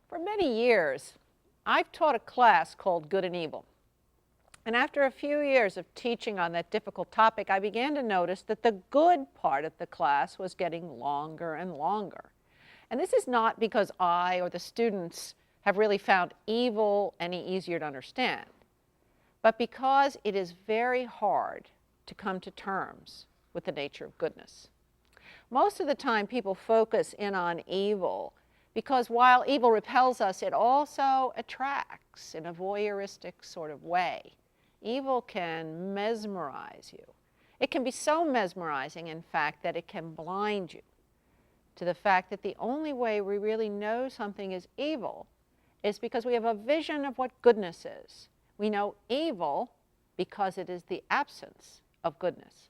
For many years, I've taught a class called Good and Evil. And after a few years of teaching on that difficult topic, I began to notice that the good part of the class was getting longer and longer. And this is not because I or the students have really found evil any easier to understand, but because it is very hard to come to terms with the nature of goodness. Most of the time, people focus in on evil because while evil repels us, it also attracts in a voyeuristic sort of way. Evil can mesmerize you. It can be so mesmerizing, in fact, that it can blind you to the fact that the only way we really know something is evil is because we have a vision of what goodness is. We know evil because it is the absence of goodness.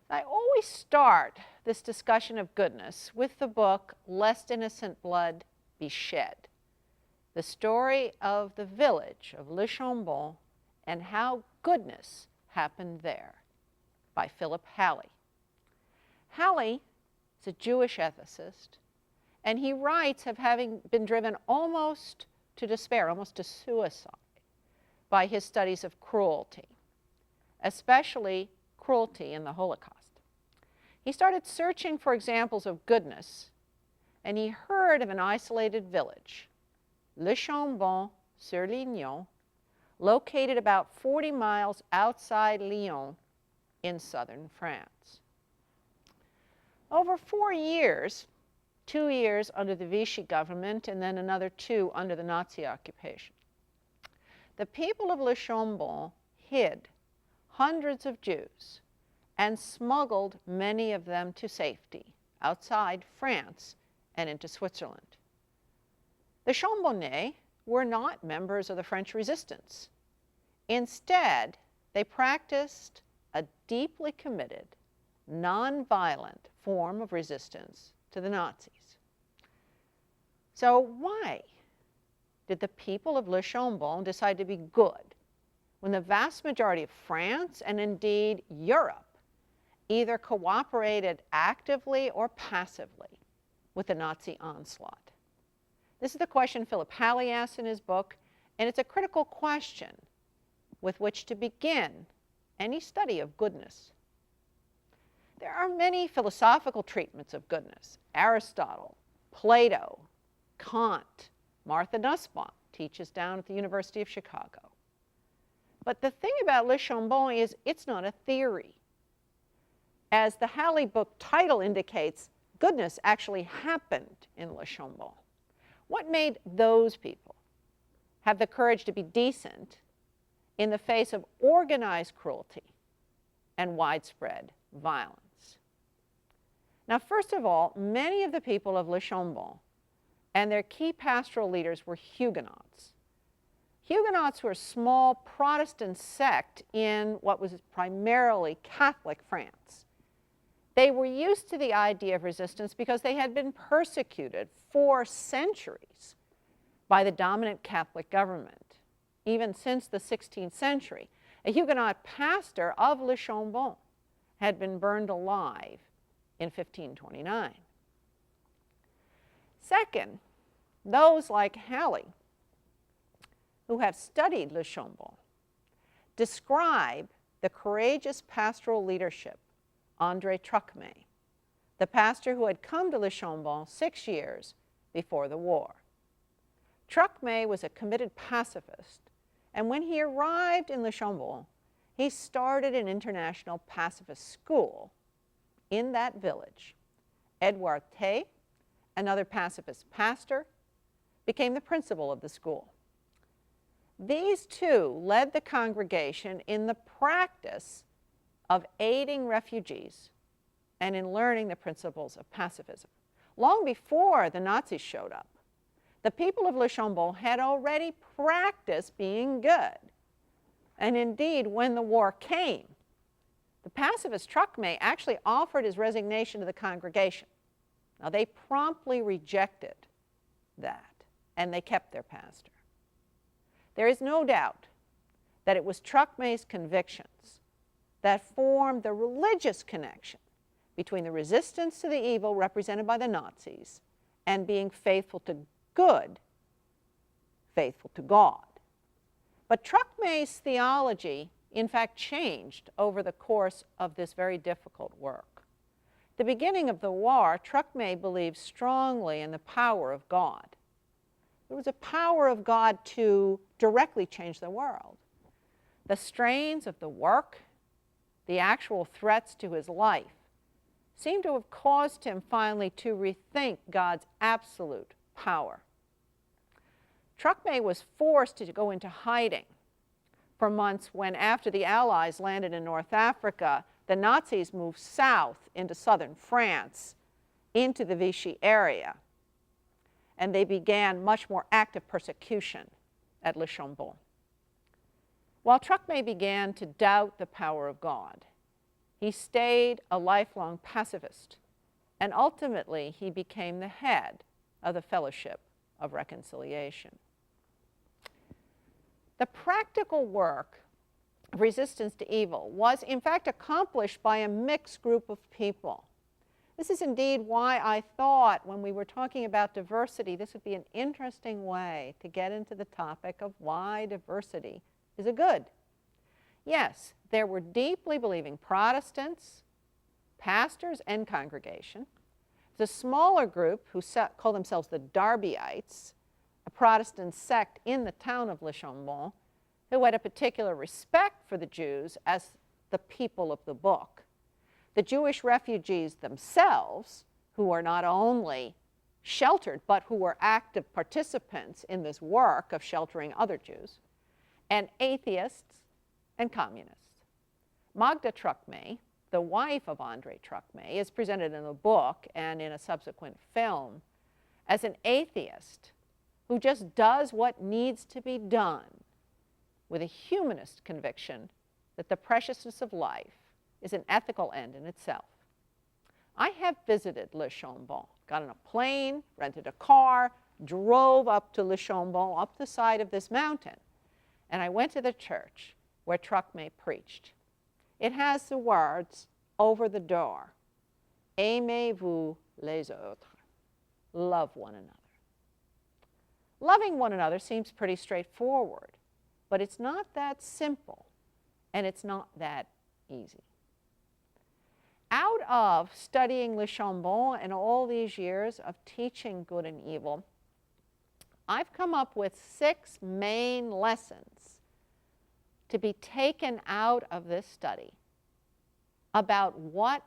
I always start this discussion of goodness with the book, Lest Innocent Blood Be Shed, the story of the village of Le Chambon and how goodness happened there, by Philip Halley. Halley is a Jewish ethicist, and he writes of having been driven almost to despair, almost to suicide, by his studies of cruelty, especially cruelty in the Holocaust. He started searching for examples of goodness, and he heard of an isolated village, Le Chambon-sur-Lignon, located about 40 miles outside Lyon in southern France. Over 4 years, 2 years under the Vichy government and then another 2 under the Nazi occupation, the people of Le Chambon hid hundreds of Jews and smuggled many of them to safety outside France and into Switzerland. The Chambonnais were not members of the French resistance. Instead, they practiced a deeply committed, nonviolent form of resistance to the Nazis. So why did the people of Le Chambon decide to be good when the vast majority of France and indeed Europe either cooperated actively or passively with the Nazi onslaught? This is the question Philip Halley asks in his book, and it's a critical question with which to begin any study of goodness. There are many philosophical treatments of goodness. Aristotle, Plato, Kant, Martha Nussbaum teaches down at the University of Chicago. But the thing about Le Chambon is it's not a theory. As the Halley book title indicates, goodness actually happened in Le Chambon. What made those people have the courage to be decent in the face of organized cruelty and widespread violence? Now, first of all, many of the people of Le Chambon and their key pastoral leaders were Huguenots. Huguenots were a small Protestant sect in what was primarily Catholic France. They were used to the idea of resistance because they had been persecuted for centuries by the dominant Catholic government. Even since the 16th century, a Huguenot pastor of Le Chambon had been burned alive in 1529. Second, those like Halley, who have studied Le Chambon, describe the courageous pastoral leadership André Truckmay, the pastor who had come to Le Chambon 6 years before the war. Truckmay was a committed pacifist, and when he arrived in Le Chambon, he started an international pacifist school in that village. Edouard Tay, another pacifist pastor, became the principal of the school. These two led the congregation in the practice of aiding refugees and in learning the principles of pacifism. Long before the Nazis showed up, the people of Le Chambon had already practiced being good. And indeed, when the war came, the pacifist Truckmay actually offered his resignation to the congregation. Now, they promptly rejected that, and they kept their pastor. There is no doubt that it was Truckmay's convictions that formed the religious connection between the resistance to the evil represented by the Nazis and being faithful to good, faithful to God. But Truckmay's theology, in fact, changed over the course of this very difficult work. At the beginning of the war, Truckmay believed strongly in the power of God. There was a power of God to directly change the world. The strains of the work, the actual threats to his life, seemed to have caused him finally to rethink God's absolute power. Truckmay was forced to go into hiding for months when, after the Allies landed in North Africa, the Nazis moved south into southern France, into the Vichy area, and they began much more active persecution at Le Chambon. While Truckmay began to doubt the power of God, he stayed a lifelong pacifist, and ultimately he became the head of the Fellowship of Reconciliation. The practical work of resistance to evil was, in fact, accomplished by a mixed group of people. This is indeed why I thought, when we were talking about diversity, this would be an interesting way to get into the topic of why diversity is a good. Yes, there were deeply believing Protestants, pastors, and congregation. The smaller group who called themselves the Darbyites, a Protestant sect in the town of Le Chambon, who had a particular respect for the Jews as the people of the book. The Jewish refugees themselves, who were not only sheltered, but who were active participants in this work of sheltering other Jews, and atheists and communists. Magda Truckmay, the wife of Andrei Truckmay, is presented in the book and in a subsequent film as an atheist who just does what needs to be done with a humanist conviction that the preciousness of life is an ethical end in itself. I have visited Le Chambon, got on a plane, rented a car, drove up to Le Chambon, up the side of this mountain, and I went to the church where Truckmay preached. It has the words over the door, Aimez-vous les autres, love one another. Loving one another seems pretty straightforward, but it's not that simple, and it's not that easy. Out of studying Le Chambon and all these years of teaching good and evil, I've come up with 6 main lessons to be taken out of this study about what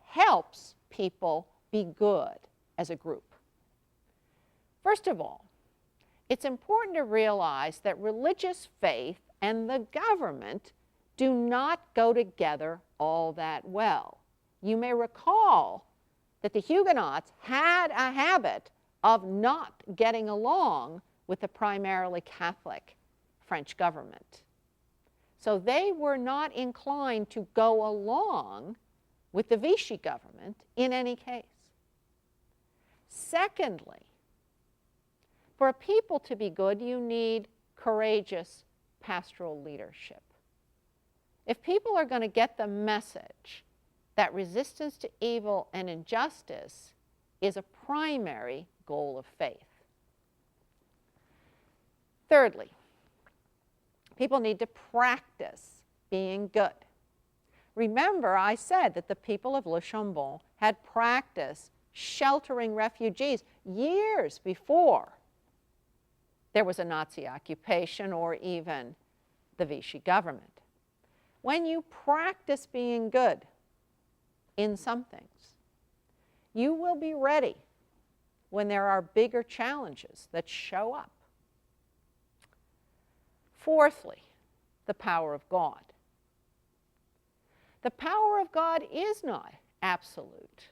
helps people be good as a group. First of all, it's important to realize that religious faith and the government do not go together all that well. You may recall that the Huguenots had a habit of not getting along with the primarily Catholic French government. So they were not inclined to go along with the Vichy government in any case. Secondly, for a people to be good, you need courageous pastoral leadership. If people are going to get the message that resistance to evil and injustice is a primary goal of faith. Thirdly, people need to practice being good. Remember, I said that the people of Le Chambon had practiced sheltering refugees years before there was a Nazi occupation or even the Vichy government. When you practice being good in some things, you will be ready when there are bigger challenges that show up. Fourthly, the power of God. The power of God is not absolute.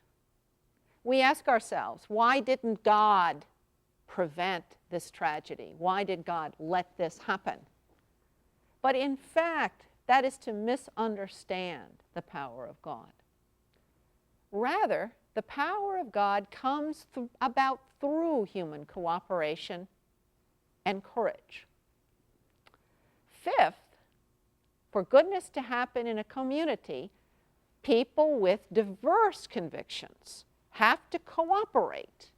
We ask ourselves, why didn't God prevent this tragedy? Why did God let this happen? But in fact, that is to misunderstand the power of God. Rather, the power of God comes about through human cooperation and courage. Fifth, for goodness to happen in a community, people with diverse convictions have to cooperate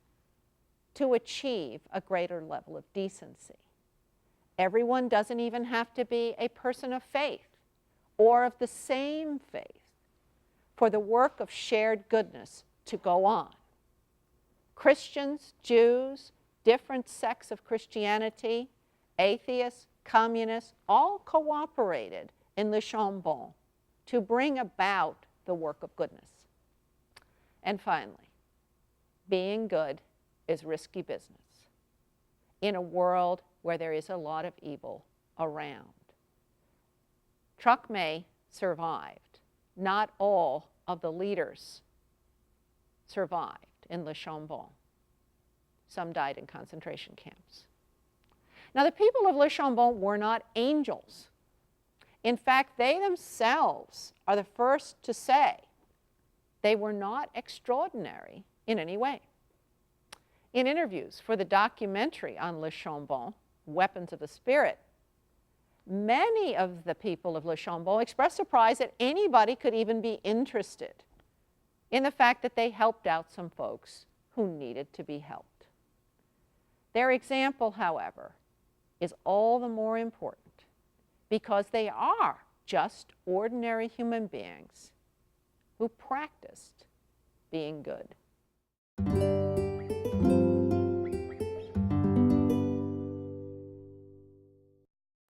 to achieve a greater level of decency. Everyone doesn't even have to be a person of faith or of the same faith for the work of shared goodness to go on. Christians, Jews, different sects of Christianity, atheists, communists, all cooperated in Le Chambon to bring about the work of goodness. And finally, being good is risky business in a world where there is a lot of evil around. Truckmay survived. Not all of the leaders survived in Le Chambon. Some died in concentration camps. Now, the people of Le Chambon were not angels. In fact, they themselves are the first to say they were not extraordinary in any way. In interviews for the documentary on Le Chambon, Weapons of the Spirit, many of the people of Le Chambon expressed surprise that anybody could even be interested in the fact that they helped out some folks who needed to be helped. Their example, however, is all the more important because they are just ordinary human beings who practiced being good.